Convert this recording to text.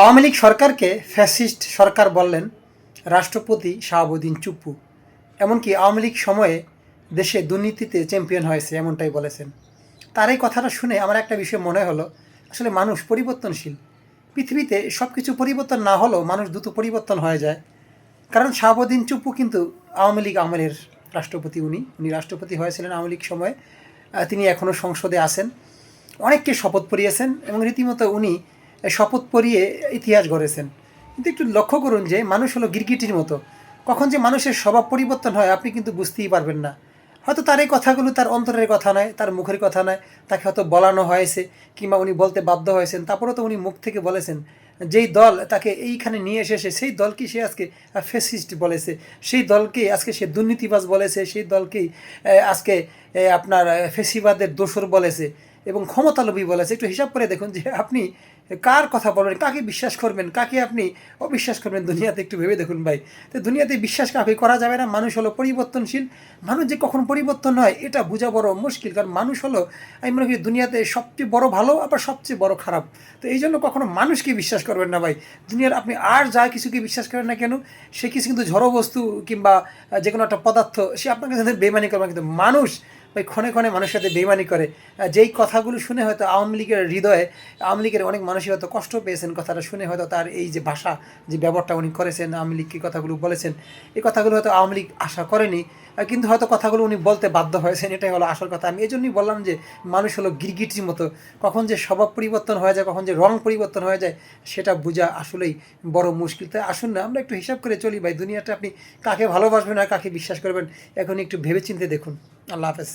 আওয়ামী লীগ সরকারকে ফ্যাসিস্ট সরকার বললেন রাষ্ট্রপতি শাহাবুদ্দিন চুপ্পু। এমনকি আওয়ামী লীগ সময়ে দেশে দুর্নীতিতে চ্যাম্পিয়ন হয়েছে এমনটাই বলেছেন। তার এই কথাটা শুনে আমার একটা বিষয় মনে হলো, আসলে মানুষ পরিবর্তনশীল। পৃথিবীতে সব কিছু পরিবর্তন না হলেও মানুষ দ্রুত পরিবর্তন হয়ে যায়। কারণ শাহাবুদ্দিন চুপ্পু কিন্তু আওয়ামী লীগ আমলের রাষ্ট্রপতি। উনি রাষ্ট্রপতি হয়েছিলেন আওয়ামী লীগ সময়ে। তিনি এখনও সংসদে আছেন, অনেককে শপথ পড়িয়েছেন এবং রীতিমতো উনি শপথ পড়িয়ে ইতিহাস গড়েছেন। কিন্তু একটু লক্ষ্য করুন যে মানুষ হলো গিরগিটির মতো, কখন যে মানুষের স্বভাব পরিবর্তন হয় আপনি কিন্তু বুঝতেই পারবেন না। হয়তো তার এই কথাগুলো তার অন্তরের কথা নয়, তার মুখের কথা নয়, তাকে হয়তো বলানো হয়েছে কিংবা উনি বলতে বাধ্য হয়েছেন। তারপরেও তো উনি মুখ থেকে বলেছেন, যেই দল তাকে এইখানে নিয়ে এসেছে সেই দলকে সে আজকে ফ্যাসিস্ট বলেছে, সেই দলকে আজকে সে দুর্নীতিবাজ বলেছে, সেই দলকেই আজকে আপনার ফেসিবাদের দোসর বলেছে এবং ক্ষমতালোভী বলেছে। একটু হিসাব করে দেখুন যে আপনি কার কথা বলবেন, কাকে বিশ্বাস করবেন, কাকে আপনি অবিশ্বাস করবেন দুনিয়াতে। একটু ভেবে দেখুন ভাই। তো দুনিয়াতে বিশ্বাস কাউকে করা যাবে না। মানুষ হলো পরিবর্তনশীল। মানুষ যে কখন পরিবর্তন হয় এটা বোঝা বড় মুশকিল। কারণ মানুষ হলো, আমি মনে করি, দুনিয়াতে সবচেয়ে বড় ভালো আবার সবচেয়ে বড় খারাপ। তো এই জন্য কখনো মানুষকে বিশ্বাস করবেন না ভাই। দুনিয়ার আপনি আর যা কিছুকে বিশ্বাস করেন না কেন, সে কিছু কিন্তু জড় বস্তু কিংবা যে কোনো একটা পদার্থ, সে আপনাকে সাথে বেইমানি করবে। কিন্তু মানুষ ওই ক্ষণে ক্ষণে মানুষের সাথে বেইমানি করে। যেই কথাগুলো শুনে হয়তো আওয়ামী লীগের হৃদয়ে, আওয়ামী লীগের অনেক মানুষই হয়তো কষ্ট পেয়েছেন কথাটা শুনে, হয়তো তার এই যে ভাষা, যে ব্যবহারটা উনি করেছেন, আওয়ামী লীগকে কথাগুলো বলেছেন, এই কথাগুলো হয়তো আওয়ামী লীগ আশা করেনি। কিন্তু হয়তো কথাগুলো উনি বলতে বাধ্য হয়েছেন, এটাই হলো আসল কথা। আমি এই জন্যই বললাম যে মানুষ হলো গিরগিটির মতো, কখন যে স্বভাব পরিবর্তন হয়ে যায়, কখন যে রং পরিবর্তন হয়ে যায়, সেটা বোঝা আসলেই বড় মুশকিল। তাই আসুন না আমরা একটু হিসাব করে চলি ভাই। দুনিয়াটা আপনি কাকে ভালোবাসবেন আর কাকে বিশ্বাস করবেন এখন একটু ভেবেচিন্তে দেখুন। আল্লাহ হাফেজ।